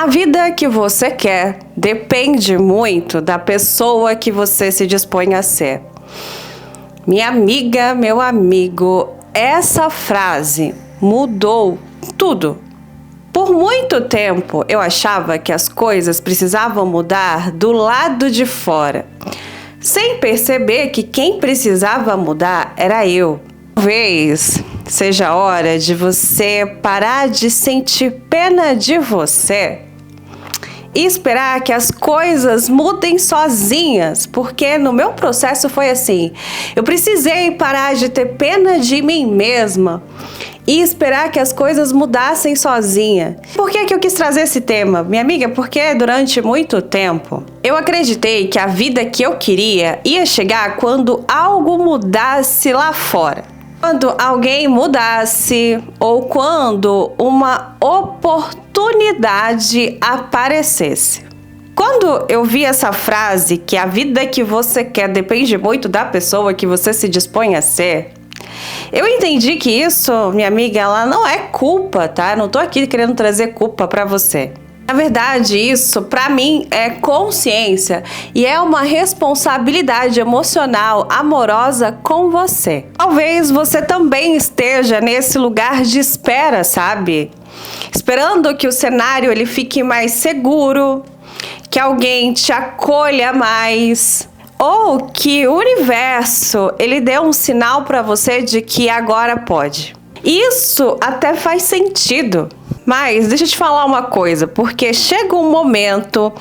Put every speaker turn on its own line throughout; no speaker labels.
A vida que você quer depende muito da pessoa que você se dispõe a ser. Minha amiga, meu amigo, essa frase mudou tudo. Por muito tempo eu achava que as coisas precisavam mudar do lado de fora, sem perceber que quem precisava mudar era eu. Talvez seja a hora de você parar de sentir pena de você e esperar que as coisas mudem sozinhas, porque no meu processo foi assim. Eu precisei parar de ter pena de mim mesma e esperar que as coisas mudassem sozinha. Por que eu quis trazer esse tema, minha amiga? Porque durante muito tempo eu acreditei que a vida que eu queria ia chegar quando algo mudasse lá fora. Quando alguém mudasse ou quando uma oportunidade aparecesse. Quando eu vi essa frase, que a vida que você quer depende muito da pessoa que você se dispõe a ser, eu entendi que isso, minha amiga, ela não é culpa, tá? Eu não tô aqui querendo trazer culpa pra você. Na verdade, isso pra mim é consciência e é uma responsabilidade emocional, amorosa com você. Talvez você também esteja nesse lugar de espera, sabe? Esperando que o cenário ele fique mais seguro, que alguém te acolha mais, ou que o universo ele dê um sinal pra você de que agora pode. Isso até faz sentido. Mas deixa eu te falar uma coisa, porque chega um momento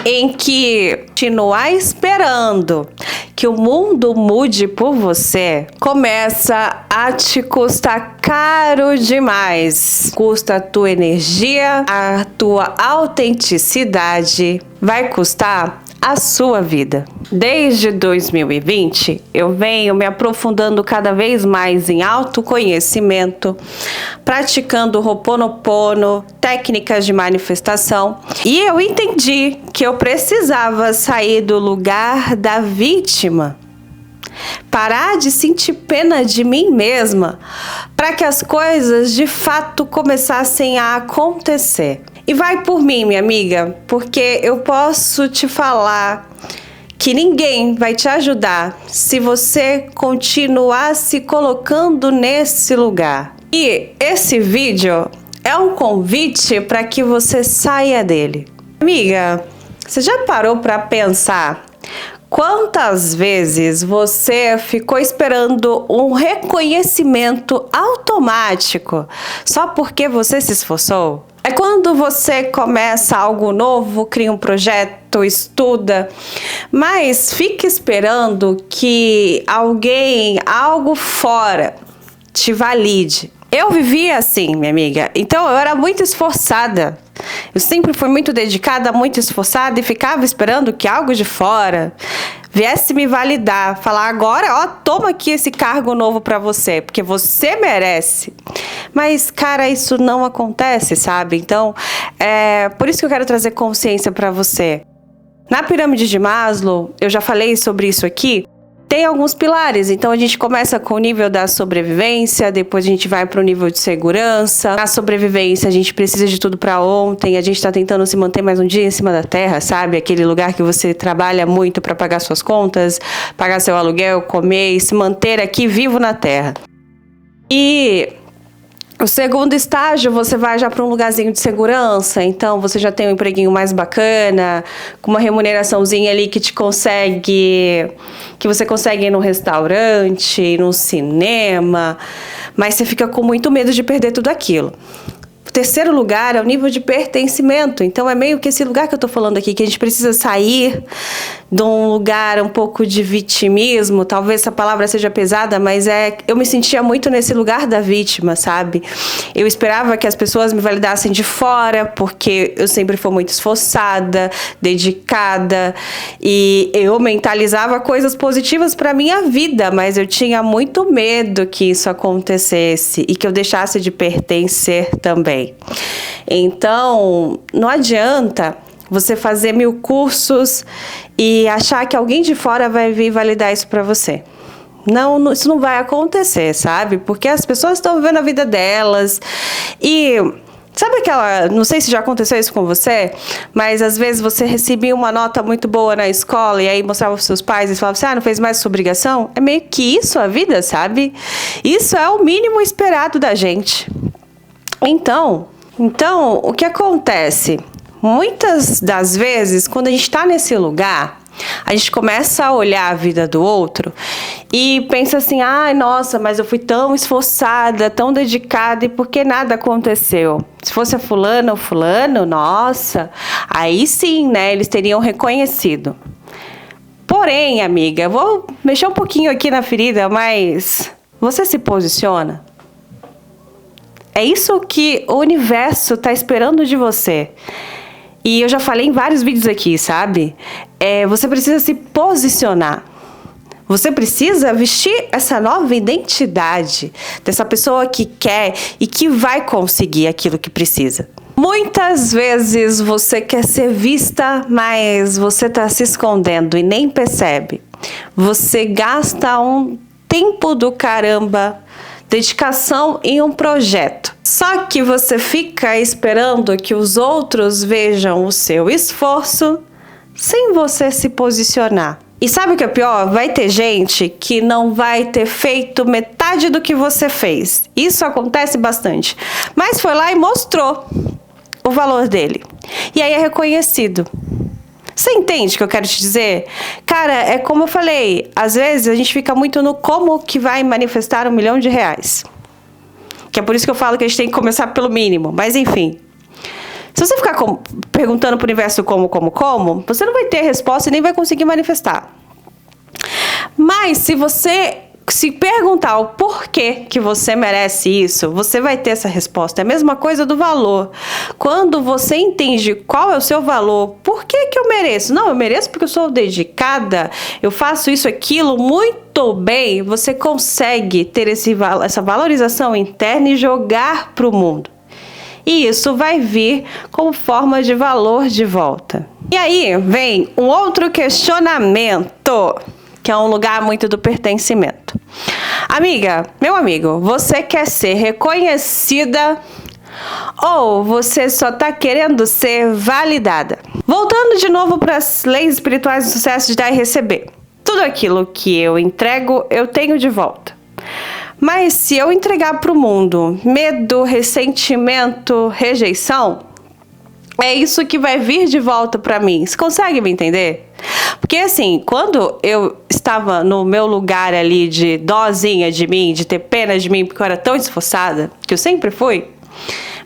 em que continuar esperando que o mundo mude por você começa a te custar caro demais. Custa a tua energia, a tua autenticidade, vai custar a sua vida. Desde 2020, eu venho me aprofundando cada vez mais em autoconhecimento, praticando Ho'oponopono, técnicas de manifestação, e eu entendi que eu precisava sair do lugar da vítima, parar de sentir pena de mim mesma, para que as coisas de fato começassem a acontecer. E vai por mim, minha amiga, porque eu posso te falar que ninguém vai te ajudar se você continuar se colocando nesse lugar. E esse vídeo é um convite para que você saia dele. Amiga, você já parou para pensar quantas vezes você ficou esperando um reconhecimento automático só porque você se esforçou? É quando você começa algo novo, cria um projeto, estuda, mas fica esperando que alguém, algo fora, te valide. Eu vivia assim, minha amiga, então eu era muito esforçada. Eu sempre fui muito dedicada, muito esforçada e ficava esperando que algo de fora viesse me validar, falar agora, ó, toma aqui esse cargo novo pra você, porque você merece. Mas, cara, isso não acontece, sabe? Então, por isso que eu quero trazer consciência pra você. Na pirâmide de Maslow, eu já falei sobre isso aqui, tem alguns pilares, então a gente começa com o nível da sobrevivência, depois a gente vai para o nível de segurança. Na sobrevivência a gente precisa de tudo para ontem, a gente está tentando se manter mais um dia em cima da terra, sabe? Aquele lugar que você trabalha muito para pagar suas contas, pagar seu aluguel, comer e se manter aqui vivo na terra. E o segundo estágio, você vai já para um lugarzinho de segurança, então você já tem um empreguinho mais bacana, com uma remuneraçãozinha ali que você consegue ir num restaurante, ir num cinema, mas você fica com muito medo de perder tudo aquilo. O terceiro lugar é o nível de pertencimento, então é meio que esse lugar que eu tô falando aqui, que a gente precisa sair de um lugar um pouco de vitimismo, talvez essa palavra seja pesada, mas eu me sentia muito nesse lugar da vítima, sabe? Eu esperava que as pessoas me validassem de fora, porque eu sempre fui muito esforçada, dedicada, e eu mentalizava coisas positivas para minha vida, mas eu tinha muito medo que isso acontecesse e que eu deixasse de pertencer também. Então, não adianta você fazer 1000 cursos e achar que alguém de fora vai vir validar isso para você. Não, isso não vai acontecer, sabe? Porque as pessoas estão vivendo a vida delas e Sabe aquela, não sei se já aconteceu isso com você, mas às vezes você recebia uma nota muito boa na escola e aí mostrava para os seus pais e falava assim, não fez mais sua obrigação? É meio que isso a vida, sabe? Isso é o mínimo esperado da gente. Então, o que acontece? Muitas das vezes, quando a gente está nesse lugar, a gente começa a olhar a vida do outro e pensa assim, nossa, mas eu fui tão esforçada, tão dedicada e por que nada aconteceu? Se fosse a fulana ou fulano, nossa, aí sim, né, eles teriam reconhecido. Porém, amiga, eu vou mexer um pouquinho aqui na ferida, mas você se posiciona? É isso que o universo está esperando de você. E eu já falei em vários vídeos aqui, sabe? Você precisa se posicionar. Você precisa vestir essa nova identidade dessa pessoa que quer e que vai conseguir aquilo que precisa. Muitas vezes você quer ser vista, mas você está se escondendo e nem percebe. Você gasta um tempo do caramba, dedicação em um projeto. Só que você fica esperando que os outros vejam o seu esforço sem você se posicionar. E sabe o que é pior? Vai ter gente que não vai ter feito metade do que você fez. Isso acontece bastante. Mas foi lá e mostrou o valor dele. E aí é reconhecido. Você entende o que eu quero te dizer? Cara, é como eu falei, às vezes a gente fica muito no como que vai manifestar R$1 milhão. Que é por isso que eu falo que a gente tem que começar pelo mínimo. Mas enfim, se você ficar perguntando pro universo como, você não vai ter resposta e nem vai conseguir manifestar. Mas se você se perguntar o porquê que você merece isso, você vai ter essa resposta. É a mesma coisa do valor. Quando você entende qual é o seu valor, por que que eu mereço? Não, eu mereço porque eu sou dedicada, eu faço isso, aquilo muito bem. Você consegue ter essa valorização interna e jogar para o mundo. E isso vai vir como forma de valor de volta. E aí vem um outro questionamento, que é um lugar muito do pertencimento. Amiga, meu amigo, você quer ser reconhecida ou você só está querendo ser validada? Voltando de novo para as leis espirituais do sucesso de dar e receber. Tudo aquilo que eu entrego, eu tenho de volta. Mas se eu entregar para o mundo medo, ressentimento, rejeição, é isso que vai vir de volta para mim. Você consegue me entender? Porque assim, quando eu estava no meu lugar ali de dózinha de mim, de ter pena de mim, porque eu era tão esforçada, que eu sempre fui,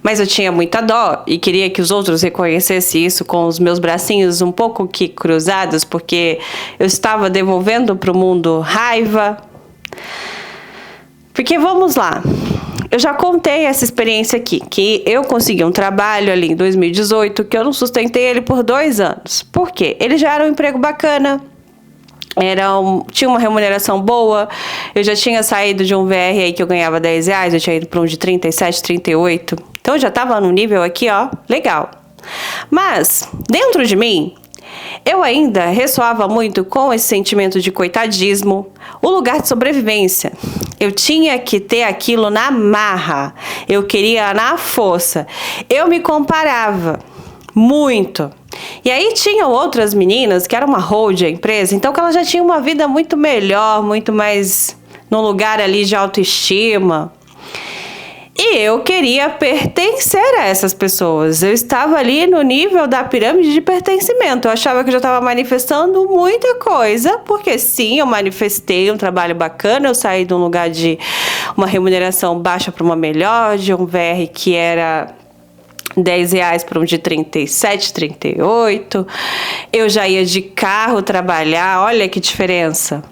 mas eu tinha muita dó e queria que os outros reconhecessem isso com os meus bracinhos um pouco que cruzados, porque eu estava devolvendo para o mundo raiva. Porque vamos lá, eu já contei essa experiência aqui, que eu consegui um trabalho ali em 2018, que eu não sustentei ele por 2 anos. Por quê? Ele já era um emprego bacana, tinha uma remuneração boa, eu já tinha saído de um VR aí que eu ganhava R$10, eu tinha ido para um de 37, 38, então eu já estava no nível aqui, ó, legal. Mas, dentro de mim, eu ainda ressoava muito com esse sentimento de coitadismo, o lugar de sobrevivência. Eu tinha que ter aquilo na marra, eu queria na força. Eu me comparava muito. E aí tinham outras meninas que eram uma hold a empresa, então que elas já tinham uma vida muito melhor, muito mais num lugar ali de autoestima. E eu queria pertencer a essas pessoas. Eu estava ali no nível da pirâmide de pertencimento. Eu achava que eu já estava manifestando muita coisa, porque sim, eu manifestei um trabalho bacana, eu saí de um lugar de uma remuneração baixa para uma melhor, de um VR que era R$10 para um de 37, 38. Eu já ia de carro trabalhar, olha que diferença.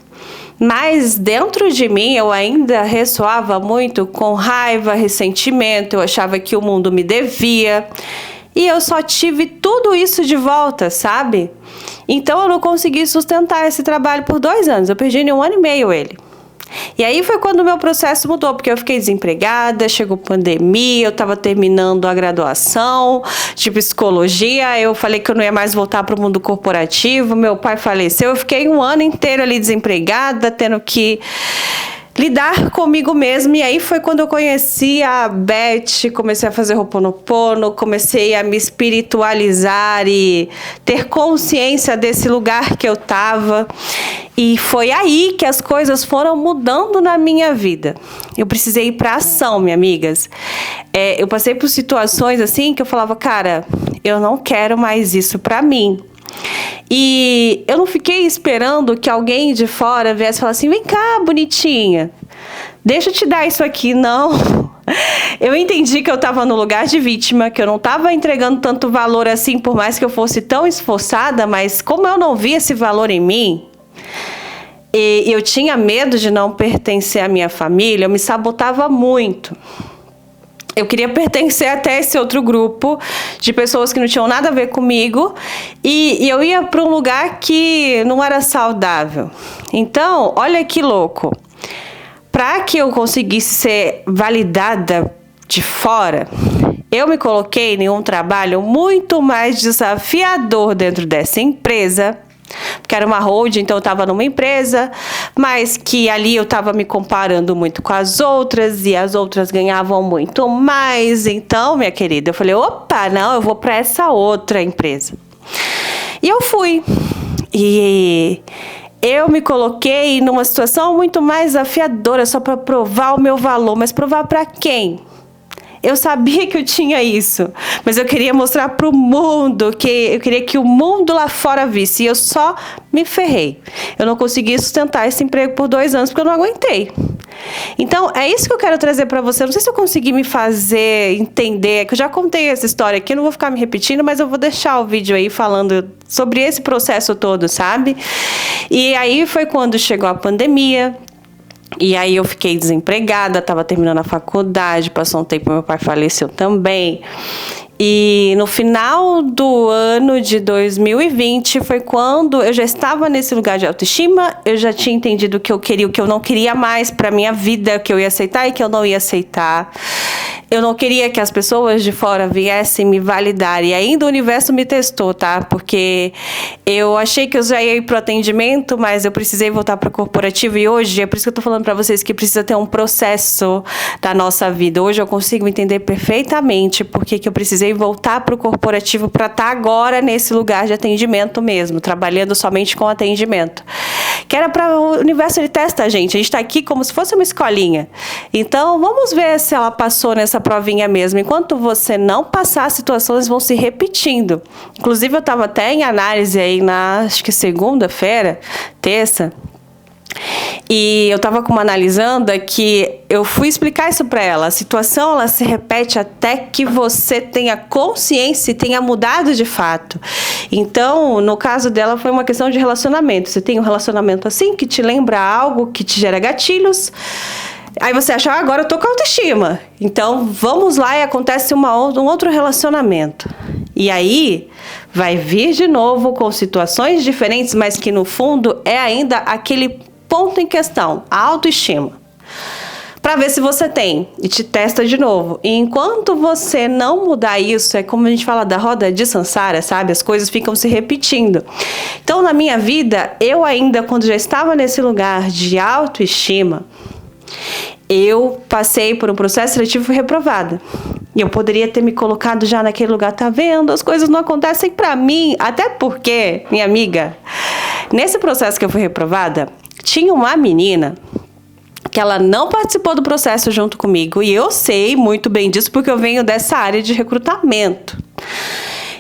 Mas dentro de mim eu ainda ressoava muito com raiva, ressentimento, eu achava que o mundo me devia. E eu só tive tudo isso de volta, sabe? Então eu não consegui sustentar esse trabalho por 2 anos, eu perdi em 1 ano e meio ele. E aí foi quando o meu processo mudou, porque eu fiquei desempregada, chegou pandemia, eu estava terminando a graduação de psicologia, eu falei que eu não ia mais voltar para o mundo corporativo, meu pai faleceu, eu fiquei 1 ano inteiro ali desempregada, tendo que lidar comigo mesma. E aí foi quando eu conheci a Beth, comecei a fazer Ho'oponopono, comecei a me espiritualizar e ter consciência desse lugar que eu tava. E foi aí que as coisas foram mudando na minha vida. Eu precisei ir pra ação, minhas amigas. Eu passei por situações assim que eu falava, cara, eu não quero mais isso pra mim. E eu não fiquei esperando que alguém de fora viesse falar assim, vem cá, bonitinha, deixa eu te dar isso aqui. Não. Eu entendi que eu estava no lugar de vítima, que eu não estava entregando tanto valor assim, por mais que eu fosse tão esforçada, mas como eu não via esse valor em mim, e eu tinha medo de não pertencer à minha família, eu me sabotava muito. Eu queria pertencer até a esse outro grupo de pessoas que não tinham nada a ver comigo e eu ia para um lugar que não era saudável. Então, olha que louco. Para que eu conseguisse ser validada de fora, eu me coloquei em um trabalho muito mais desafiador dentro dessa empresa. Porque era uma holding, então eu estava numa empresa, mas que ali eu estava me comparando muito com as outras e as outras ganhavam muito mais. Então, minha querida, eu falei, opa, não, eu vou para essa outra empresa. E eu fui. E eu me coloquei numa situação muito mais desafiadora só para provar o meu valor. Mas provar para quem? Eu sabia que eu tinha isso, mas eu queria mostrar para o mundo, que eu queria que o mundo lá fora visse. E eu só me ferrei. Eu não consegui sustentar esse emprego por 2 anos, porque eu não aguentei. Então, é isso que eu quero trazer para você. Não sei se eu consegui me fazer entender, que eu já contei essa história aqui, não vou ficar me repetindo, mas eu vou deixar o vídeo aí falando sobre esse processo todo, sabe? E aí foi quando chegou a pandemia. E aí eu fiquei desempregada, estava terminando a faculdade, passou um tempo, meu pai faleceu também. E no final do ano de 2020 foi quando eu já estava nesse lugar de autoestima, eu já tinha entendido o que eu queria, o que eu não queria mais para minha vida, o que eu ia aceitar e que eu não ia aceitar. Eu não queria que as pessoas de fora viessem me validar. E ainda o universo me testou, tá? Porque eu achei que eu já ia ir pro atendimento, mas eu precisei voltar para o corporativo. E hoje, é por isso que eu tô falando para vocês que precisa ter um processo da nossa vida. Hoje eu consigo entender perfeitamente por que eu precisei voltar para o corporativo para estar agora nesse lugar de atendimento mesmo, trabalhando somente com atendimento. Que era para o universo, ele testa a gente está aqui como se fosse uma escolinha. Então, vamos ver se ela passou nessa provinha mesmo. Enquanto você não passar, as situações vão se repetindo. Inclusive, eu estava até em análise aí acho que segunda-feira, terça, e eu estava com uma analisanda que eu fui explicar isso para ela. A situação, ela se repete até que você tenha consciência e tenha mudado de fato. Então, no caso dela, foi uma questão de relacionamento. Você tem um relacionamento assim, que te lembra algo, que te gera gatilhos. Aí você acha, agora eu tô com autoestima. Então, vamos lá e acontece um outro relacionamento. E aí, vai vir de novo com situações diferentes, mas que no fundo é ainda aquele ponto em questão, a autoestima. Para ver se você tem e te testa de novo. E enquanto você não mudar isso, é como a gente fala da roda de Sansara, sabe? As coisas ficam se repetindo. Então, na minha vida, eu ainda, quando já estava nesse lugar de autoestima, eu passei por um processo seletivo e fui reprovada. E eu poderia ter me colocado já naquele lugar, tá vendo? As coisas não acontecem pra mim. Até porque, minha amiga, nesse processo que eu fui reprovada, tinha uma menina que ela não participou do processo junto comigo. E eu sei muito bem disso porque eu venho dessa área de recrutamento.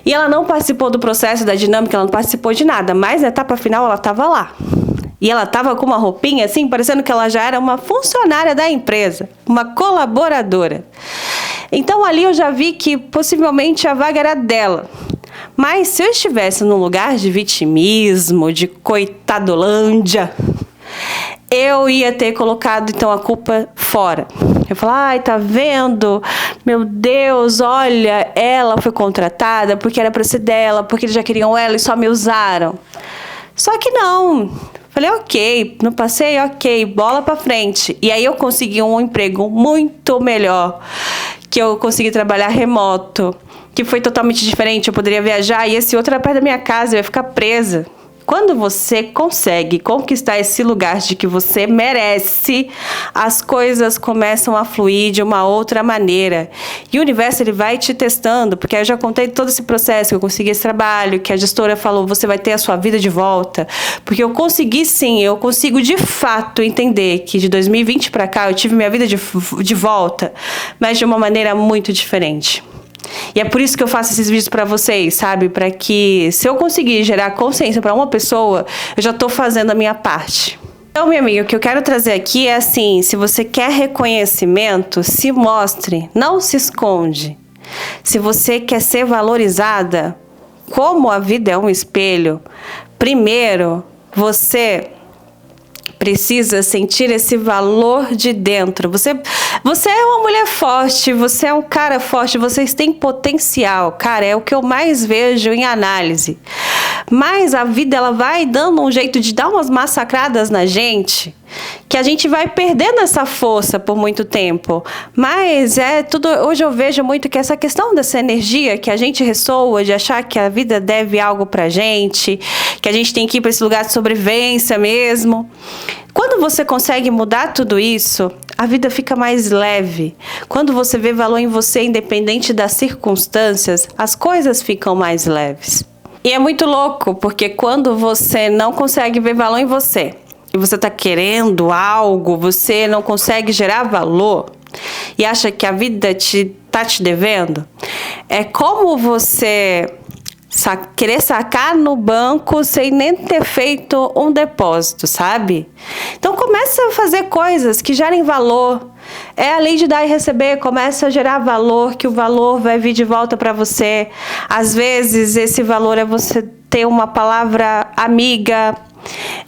E ela não participou do processo, da dinâmica, ela não participou de nada. Mas na etapa final ela estava lá. E ela estava com uma roupinha assim, parecendo que ela já era uma funcionária da empresa, uma colaboradora. Então ali eu já vi que possivelmente a vaga era dela. Mas se eu estivesse num lugar de vitimismo, de coitadolândia, eu ia ter colocado então a culpa fora. Eu falava, ai, tá vendo? Meu Deus, olha, ela foi contratada porque era para ser dela, porque eles já queriam ela e só me usaram. Só que não. Falei, ok, não passei, ok, bola pra frente. E aí eu consegui um emprego muito melhor, que eu consegui trabalhar remoto, que foi totalmente diferente, eu poderia viajar, e esse outro era perto da minha casa, eu ia ficar presa. Quando você consegue conquistar esse lugar de que você merece, as coisas começam a fluir de uma outra maneira. E o universo, ele vai te testando, porque eu já contei todo esse processo, que eu consegui esse trabalho, que a gestora falou, você vai ter a sua vida de volta. Porque eu consegui sim, eu consigo de fato entender que de 2020 para cá eu tive minha vida de volta, mas de uma maneira muito diferente. E é por isso que eu faço esses vídeos para vocês, sabe? Para que, se eu conseguir gerar consciência para uma pessoa, eu já tô fazendo a minha parte. Então, minha amiga, o que eu quero trazer aqui é assim, se você quer reconhecimento, se mostre, não se esconde. Se você quer ser valorizada, como a vida é um espelho, primeiro, você precisa sentir esse valor de dentro. Você é uma mulher forte, você é um cara forte, vocês têm potencial. Cara, é o que eu mais vejo em análise. Mas a vida, ela vai dando um jeito de dar umas massacradas na gente, que a gente vai perdendo essa força por muito tempo. Mas hoje eu vejo muito que essa questão dessa energia que a gente ressoa, de achar que a vida deve algo pra gente, que a gente tem que ir para esse lugar de sobrevivência mesmo. Quando você consegue mudar tudo isso, a vida fica mais leve. Quando você vê valor em você, independente das circunstâncias, as coisas ficam mais leves. E é muito louco, porque quando você não consegue ver valor em você, e você está querendo algo, você não consegue gerar valor, e acha que a vida tá te devendo, é como você querer sacar no banco sem nem ter feito um depósito, sabe? Então começa a fazer coisas que gerem valor. É a lei de dar e receber, começa a gerar valor, que o valor vai vir de volta para você. Às vezes esse valor é você ter uma palavra amiga,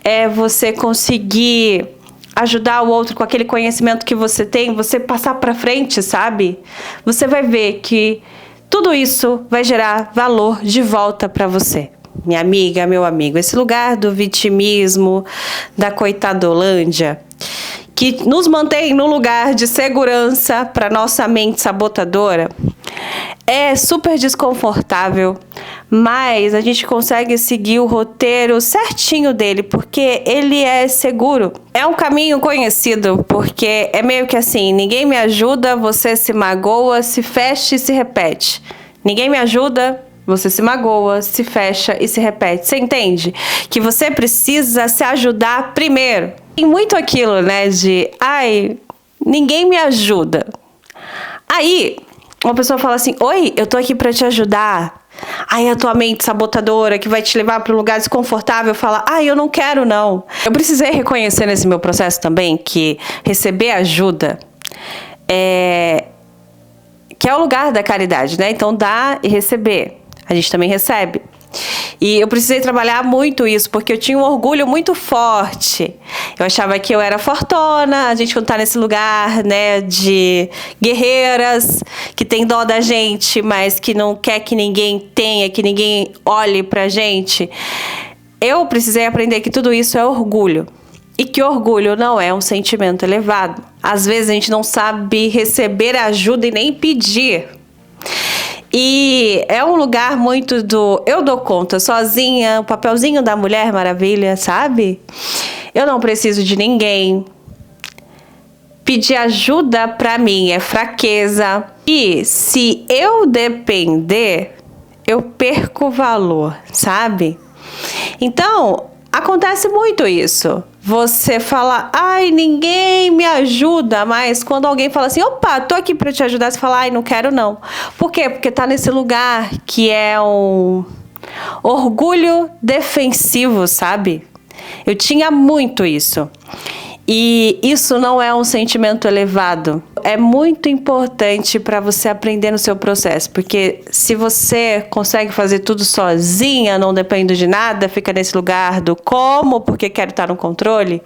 é você conseguir ajudar o outro com aquele conhecimento que você tem, você passar para frente, sabe? Você vai ver que tudo isso vai gerar valor de volta para você. Minha amiga, meu amigo, esse lugar do vitimismo, da coitadolândia, que nos mantém no lugar de segurança para nossa mente sabotadora, é super desconfortável, mas a gente consegue seguir o roteiro certinho dele, porque ele é seguro. É um caminho conhecido, porque é meio que assim, ninguém me ajuda, você se magoa, se fecha e se repete. Ninguém me ajuda, você se magoa, se fecha e se repete. Você entende? Que você precisa se ajudar primeiro. Tem muito aquilo, né, de, ninguém me ajuda. Aí, uma pessoa fala assim, oi, eu tô aqui pra te ajudar. Aí a tua mente sabotadora, que vai te levar para um lugar desconfortável, fala, eu não quero não. Eu precisei reconhecer nesse meu processo também que receber ajuda que é o lugar da caridade, né? Então dar e receber. A gente também recebe. E eu precisei trabalhar muito isso, porque eu tinha um orgulho muito forte. Eu achava que eu era fortona, a gente quando tá nesse lugar, né, de guerreiras, que tem dó da gente, mas que não quer que ninguém tenha, que ninguém olhe pra gente. Eu precisei aprender que tudo isso é orgulho. E que orgulho não é um sentimento elevado. Às vezes a gente não sabe receber ajuda e nem pedir. E é um lugar muito do eu dou conta sozinha, o papelzinho da Mulher Maravilha, sabe? Eu não preciso de ninguém. Pedir ajuda pra mim é fraqueza. E se eu depender, eu perco valor, sabe? Então, acontece muito isso. Você fala, ninguém me ajuda, mas quando alguém fala assim, opa, tô aqui pra te ajudar, você fala, não quero não. Por quê? Porque tá nesse lugar que é um orgulho defensivo, sabe? Eu tinha muito isso. E isso não é um sentimento elevado. É muito importante para você aprender no seu processo, porque se você consegue fazer tudo sozinha, não depende de nada, fica nesse lugar do como, porque quero estar no controle,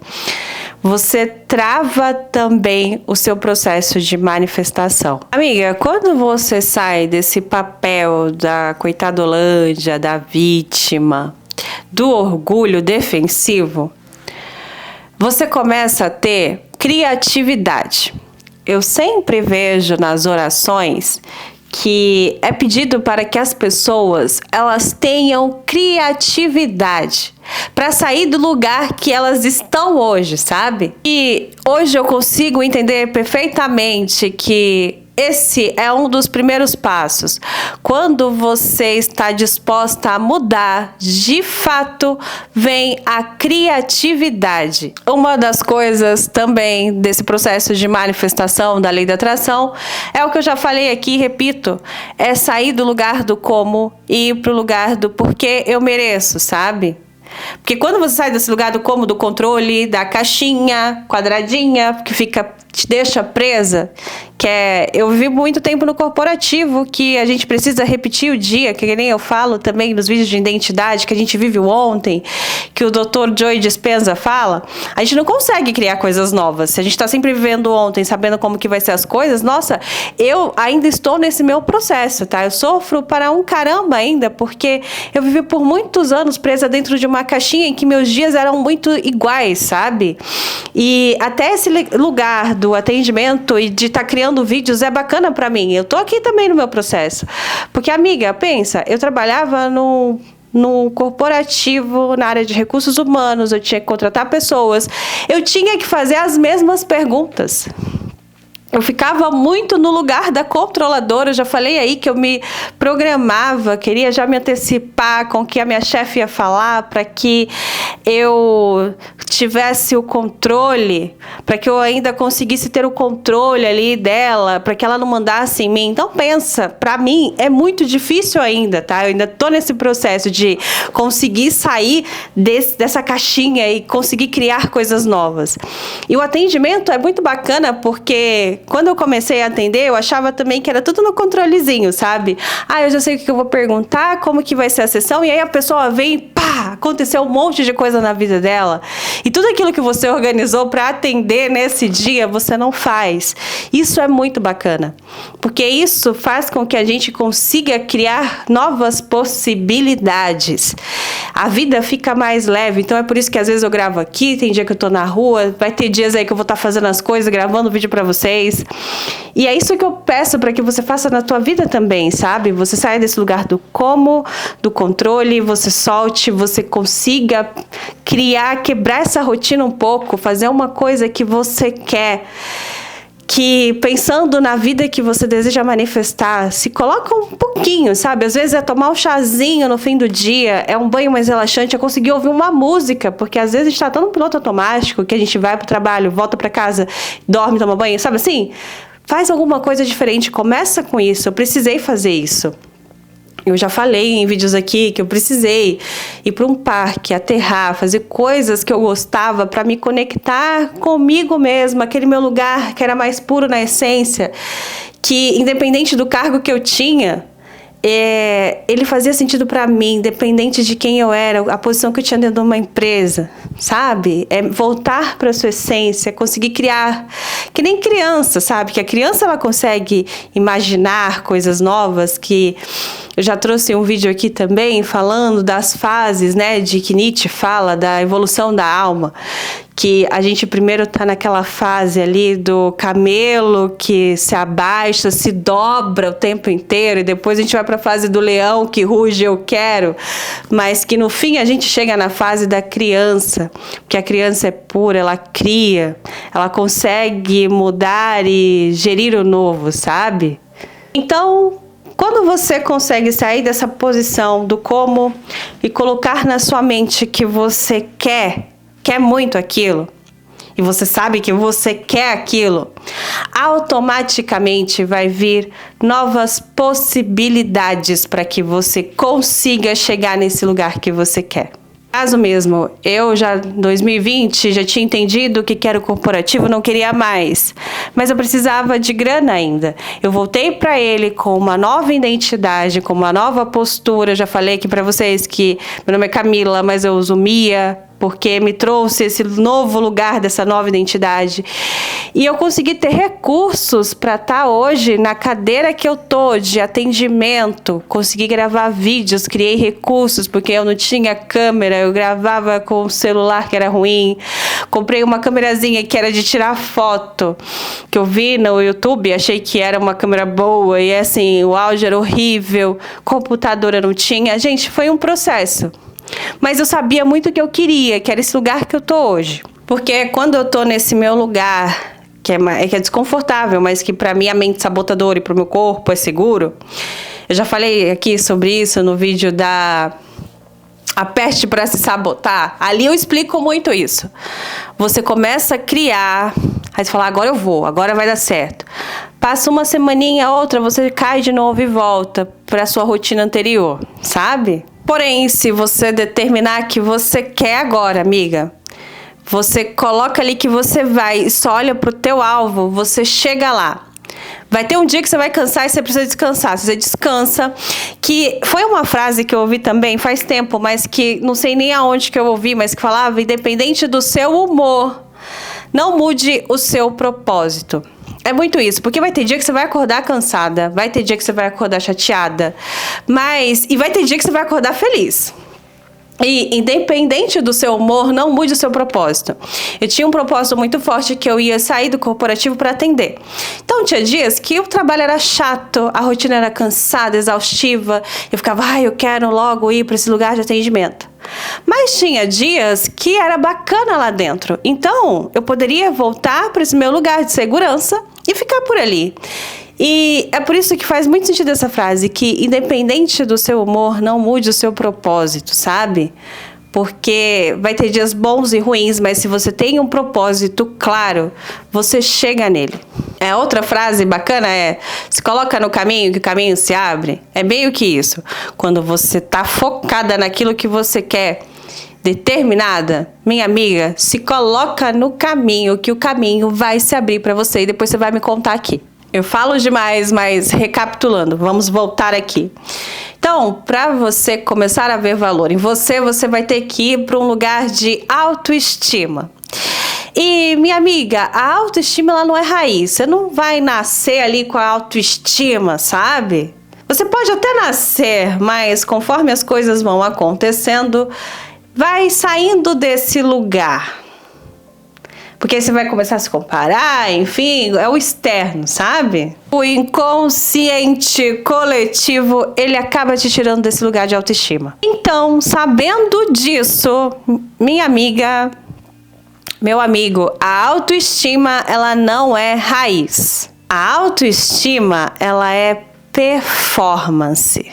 você trava também o seu processo de manifestação. Amiga, quando você sai desse papel da coitadolândia, da vítima, do orgulho defensivo, você começa a ter criatividade. Eu sempre vejo nas orações que é pedido para que as pessoas elas tenham criatividade, para sair do lugar que elas estão hoje, sabe? E hoje eu consigo entender perfeitamente que esse é um dos primeiros passos. Quando você está disposta a mudar, de fato, vem a criatividade. Uma das coisas também desse processo de manifestação da lei da atração é o que eu já falei aqui, repito, é sair do lugar do como e ir para o lugar do porquê eu mereço, sabe? Porque quando você sai desse lugar do como, do controle, da caixinha quadradinha, que te deixa presa, eu vivi muito tempo no corporativo, que a gente precisa repetir o dia, que nem eu falo também nos vídeos de identidade, que a gente vive o ontem, que o Dr. Joe Dispenza fala, a gente não consegue criar coisas novas. Se a gente está sempre vivendo ontem, sabendo como que vai ser as coisas, nossa, eu ainda estou nesse meu processo, tá? Eu sofro para um caramba ainda, porque eu vivi por muitos anos presa dentro de uma caixinha em que meus dias eram muito iguais, sabe? E até esse lugar do atendimento e de estar criando vídeos é bacana pra mim. Eu tô aqui também no meu processo. Porque, amiga, pensa, eu trabalhava no corporativo, na área de recursos humanos, eu tinha que contratar pessoas, eu tinha que fazer as mesmas perguntas. Eu ficava muito no lugar da controladora, eu já falei aí que eu me programava, queria já me antecipar com o que a minha chefe ia falar, para que eu tivesse o controle, para que eu ainda conseguisse ter o controle ali dela, para que ela não mandasse em mim. Então pensa, para mim é muito difícil ainda, tá? Eu ainda tô nesse processo de conseguir sair dessa caixinha e conseguir criar coisas novas. E o atendimento é muito bacana porque quando eu comecei a atender, eu achava também que era tudo no controlezinho, sabe? Eu já sei o que eu vou perguntar, como que vai ser a sessão, e aí a pessoa vem e pá, aconteceu um monte de coisa na vida dela. E tudo aquilo que você organizou para atender nesse dia, você não faz. Isso é muito bacana, porque isso faz com que a gente consiga criar novas possibilidades. A vida fica mais leve, então é por isso que às vezes eu gravo aqui, tem dia que eu tô na rua, vai ter dias aí que eu vou estar fazendo as coisas, gravando vídeo para vocês. E é isso que eu peço para que você faça na tua vida também, sabe? Você saia desse lugar do como, do controle, você solte, você consiga criar, quebrar essa rotina um pouco, fazer uma coisa que você quer. Que pensando na vida que você deseja manifestar, se coloca um pouquinho, sabe? Às vezes é tomar um chazinho no fim do dia, é um banho mais relaxante, é conseguir ouvir uma música, porque às vezes a gente tá tão no piloto automático que a gente vai pro trabalho, volta pra casa, dorme, toma banho, sabe assim? Faz alguma coisa diferente, começa com isso. Eu precisei fazer isso. Eu já falei em vídeos aqui que eu precisei ir para um parque, aterrar, fazer coisas que eu gostava para me conectar comigo mesma, aquele meu lugar que era mais puro na essência, que independente do cargo que eu tinha, ele fazia sentido para mim, independente de quem eu era, a posição que eu tinha dentro de uma empresa, sabe? É voltar para sua essência, conseguir criar, que nem criança, sabe? Que a criança ela consegue imaginar coisas novas, que eu já trouxe um vídeo aqui também falando das fases, né, de que Nietzsche fala da evolução da alma, que a gente primeiro tá naquela fase ali do camelo que se abaixa, se dobra o tempo inteiro, e depois a gente vai para a fase do leão que ruge eu quero, mas que no fim a gente chega na fase da criança, porque a criança é pura, ela cria, ela consegue mudar e gerir o novo, sabe? Então, quando você consegue sair dessa posição do como e colocar na sua mente que você quer muito aquilo, e você sabe que você quer aquilo, automaticamente vai vir novas possibilidades para que você consiga chegar nesse lugar que você quer. Caso mesmo, eu já em 2020 já tinha entendido que era o corporativo, não queria mais, mas eu precisava de grana ainda. Eu voltei para ele com uma nova identidade, com uma nova postura. Já falei aqui para vocês que meu nome é Camila, mas eu uso Mia, porque me trouxe esse novo lugar dessa nova identidade. E eu consegui ter recursos para estar hoje na cadeira que eu tô de atendimento. Consegui gravar vídeos, criei recursos, porque eu não tinha câmera, eu gravava com o celular que era ruim. Comprei uma câmerazinha que era de tirar foto, que eu vi no YouTube, achei que era uma câmera boa, e assim, o áudio era horrível, computadora não tinha. Gente, foi um processo. Mas eu sabia muito o que eu queria, que era esse lugar que eu tô hoje. Porque quando eu tô nesse meu lugar, que é desconfortável, mas que pra minha mente sabotadora e pro meu corpo é seguro. Eu já falei aqui sobre isso no vídeo da A Peste para se Sabotar. Ali eu explico muito isso. Você começa a criar, aí você fala, agora eu vou, agora vai dar certo. Passa uma semaninha, outra, você cai de novo e volta para sua rotina anterior, sabe? Porém, se você determinar que você quer agora, amiga, você coloca ali que você vai e só olha pro teu alvo, você chega lá. Vai ter um dia que você vai cansar e você precisa descansar. Você descansa. Que foi uma frase que eu ouvi também faz tempo, mas que não sei nem aonde que eu ouvi, mas que falava, independente do seu humor, não mude o seu propósito. É muito isso, porque vai ter dia que você vai acordar cansada, vai ter dia que você vai acordar chateada, e vai ter dia que você vai acordar feliz. E independente do seu humor, não mude o seu propósito. Eu tinha um propósito muito forte que eu ia sair do corporativo para atender. Então tinha dias que o trabalho era chato, a rotina era cansada, exaustiva. Eu ficava, eu quero logo ir para esse lugar de atendimento. Mas tinha dias que era bacana lá dentro. Então eu poderia voltar para esse meu lugar de segurança e ficar por ali. E é por isso que faz muito sentido essa frase, que independente do seu humor, não mude o seu propósito, sabe? Porque vai ter dias bons e ruins, mas se você tem um propósito claro, você chega nele. Outra frase bacana se coloca no caminho que o caminho se abre. É meio que isso. Quando você tá focada naquilo que você quer, determinada, minha amiga, se coloca no caminho que o caminho vai se abrir para você e depois você vai me contar aqui. Eu falo demais, mas recapitulando, vamos voltar aqui. Então, para você começar a ver valor em você, você vai ter que ir para um lugar de autoestima. E, minha amiga, a autoestima ela não é raiz. Você não vai nascer ali com a autoestima, sabe? Você pode até nascer, mas conforme as coisas vão acontecendo, vai saindo desse lugar. Porque aí você vai começar a se comparar, enfim, é o externo, sabe? O inconsciente coletivo, ele acaba te tirando desse lugar de autoestima. Então, sabendo disso, minha amiga, meu amigo, a autoestima, ela não é raiz. A autoestima, ela é performance.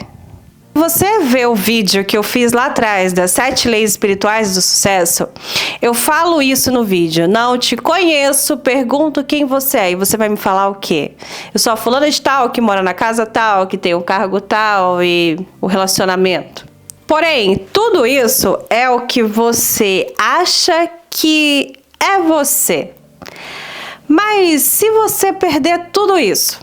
Você vê o vídeo que eu fiz lá atrás das 7 leis espirituais do sucesso, eu falo isso no vídeo. Não te conheço, pergunto quem você é. E você vai me falar o quê? Eu sou a fulana de tal, que mora na casa tal, que tem o cargo tal e o relacionamento. Porém, tudo isso é o que você acha que é você. Mas se você perder tudo isso,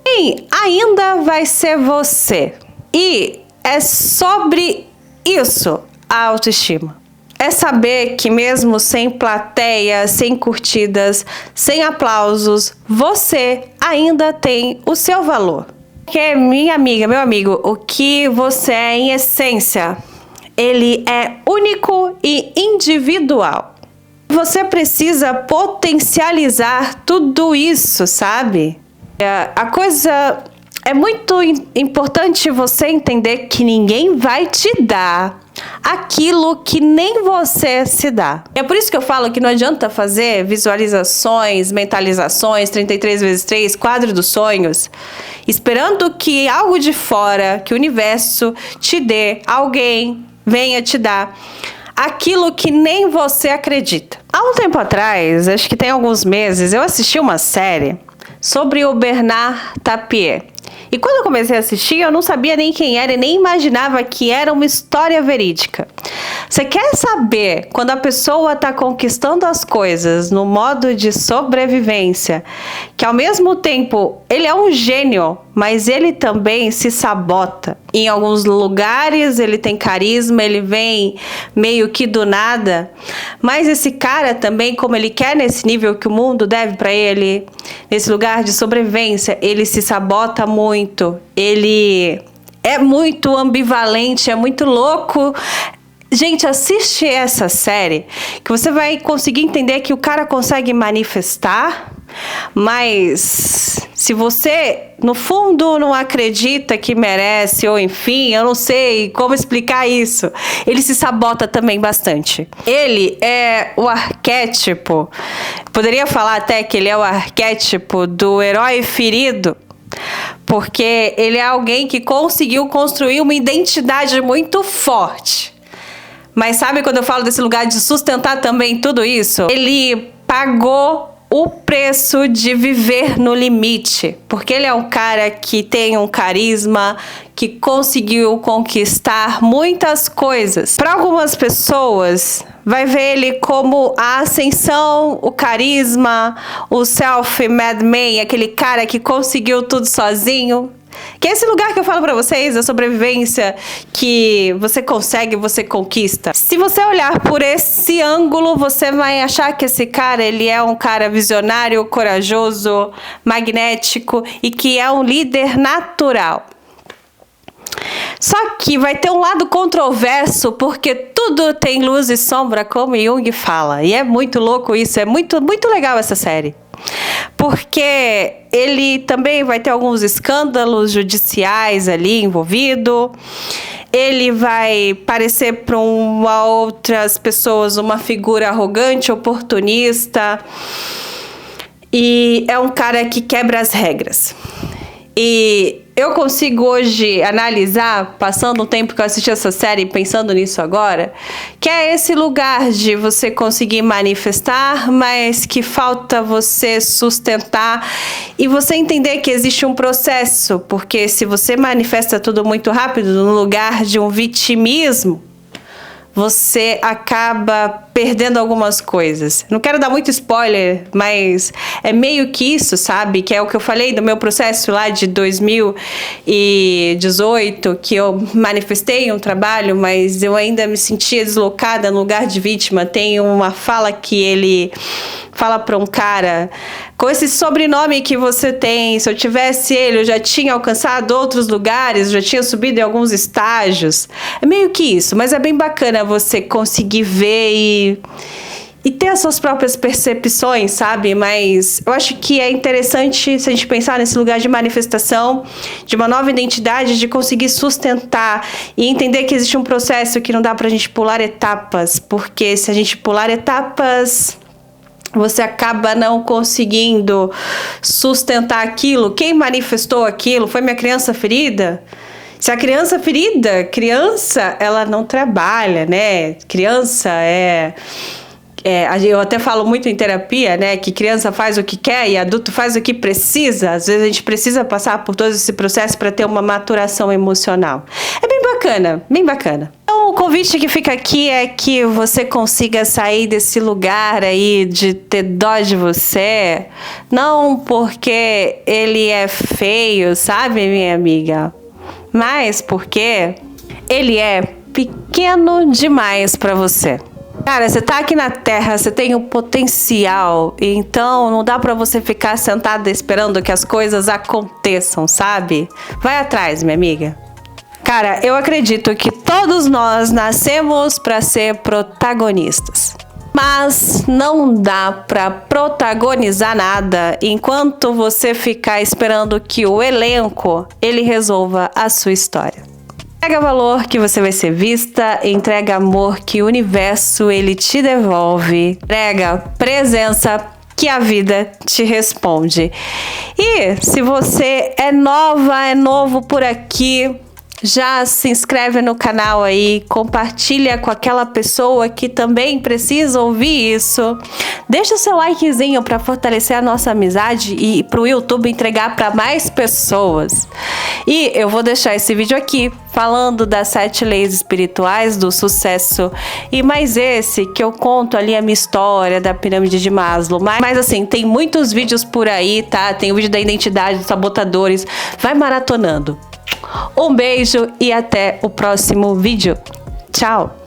quem ainda vai ser você? E é sobre isso a autoestima. É saber que mesmo sem plateia, sem curtidas, sem aplausos, você ainda tem o seu valor. Porque, minha amiga, meu amigo, o que você é em essência, ele é único e individual. Você precisa potencializar tudo isso, sabe? A coisa... É muito importante você entender que ninguém vai te dar aquilo que nem você se dá. É por isso que eu falo que não adianta fazer visualizações, mentalizações, 33 vezes 3, quadro dos sonhos, esperando que algo de fora, que o universo te dê, alguém venha te dar aquilo que nem você acredita. Há um tempo atrás, acho que tem alguns meses, eu assisti uma série sobre o Bernard Tapie. E quando eu comecei a assistir, eu não sabia nem quem era e nem imaginava que era uma história verídica. Você quer saber quando a pessoa está conquistando as coisas no modo de sobrevivência, que ao mesmo tempo ele é um gênio, mas ele também se sabota. Em alguns lugares ele tem carisma, ele vem meio que do nada, mas esse cara também, como ele quer nesse nível que o mundo deve para ele, nesse lugar de sobrevivência, ele se sabota muito, ele é muito ambivalente, é muito louco. Gente, assiste essa série que você vai conseguir entender que o cara consegue manifestar, Mas se você, no fundo, não acredita que merece, ou enfim, eu não sei como explicar isso, ele se sabota também bastante. Ele é o arquétipo, poderia falar até que ele é o arquétipo do herói ferido, porque ele é alguém que conseguiu construir uma identidade muito forte. Mas sabe quando eu falo desse lugar de sustentar também tudo isso? Ele pagou o preço de viver no limite, porque ele é um cara que tem um carisma, que conseguiu conquistar muitas coisas. Para algumas pessoas, vai ver ele como a ascensão, o carisma, o self-made man, aquele cara que conseguiu tudo sozinho. Que é esse lugar que eu falo pra vocês, a sobrevivência, que você consegue, você conquista. Se você olhar por esse ângulo, você vai achar que esse cara, ele é um cara visionário, corajoso, magnético e que é um líder natural. Só que vai ter um lado controverso, porque tudo tem luz e sombra, como Jung fala. E é muito louco isso, é muito legal essa série. Porque ele também vai ter alguns escândalos judiciais ali envolvido. Ele vai parecer para outras pessoas uma figura arrogante, oportunista. E é um cara que quebra as regras. E eu consigo hoje analisar, passando o tempo que eu assisti essa série, pensando nisso agora, que é esse lugar de você conseguir manifestar, mas que falta você sustentar e você entender que existe um processo, porque se você manifesta tudo muito rápido no lugar de um vitimismo, você acaba perdendo algumas coisas. Não quero dar muito spoiler, mas é meio que isso, sabe? Que é o que eu falei do meu processo lá de 2018, que eu manifestei um trabalho, mas eu ainda me sentia deslocada no lugar de vítima. Tem uma fala que ele fala para um cara: com esse sobrenome que você tem, se eu tivesse ele, eu já tinha alcançado outros lugares, eu já tinha subido em alguns estágios. É meio que isso, mas é bem bacana você conseguir ver e ter as suas próprias percepções, sabe? Mas eu acho que é interessante se a gente pensar nesse lugar de manifestação, de uma nova identidade, de conseguir sustentar e entender que existe um processo que não dá pra gente pular etapas, porque se a gente pular etapas, você acaba não conseguindo sustentar aquilo. Quem manifestou aquilo foi minha criança ferida? Se a criança ferida, ela não trabalha, né? Criança eu até falo muito em terapia, né? Que criança faz o que quer e adulto faz o que precisa. Às vezes a gente precisa passar por todo esse processo para ter uma maturação emocional. É bem bacana, bem bacana. Então, o convite que fica aqui é que você consiga sair desse lugar aí de ter dó de você. Não porque ele é feio, sabe, minha amiga? Mas porque ele é pequeno demais para você. Cara, você tá aqui na Terra, você tem um potencial, então não dá pra você ficar sentada esperando que as coisas aconteçam, sabe? Vai atrás, minha amiga. Cara, eu acredito que todos nós nascemos pra ser protagonistas. Mas não dá pra protagonizar nada enquanto você ficar esperando que o elenco ele resolva a sua história. Entrega valor que você vai ser vista, entrega amor que o universo ele te devolve, entrega presença que a vida te responde. E se você é novo por aqui, já se inscreve no canal aí, compartilha com aquela pessoa que também precisa ouvir isso. Deixa o seu likezinho para fortalecer a nossa amizade e para o YouTube entregar para mais pessoas. E eu vou deixar esse vídeo aqui falando das 7 leis espirituais do sucesso e mais esse que eu conto ali a minha história da pirâmide de Maslow. Mas assim, tem muitos vídeos por aí, tá? Tem o vídeo da identidade dos sabotadores. Vai maratonando. Um beijo e até o próximo vídeo. Tchau!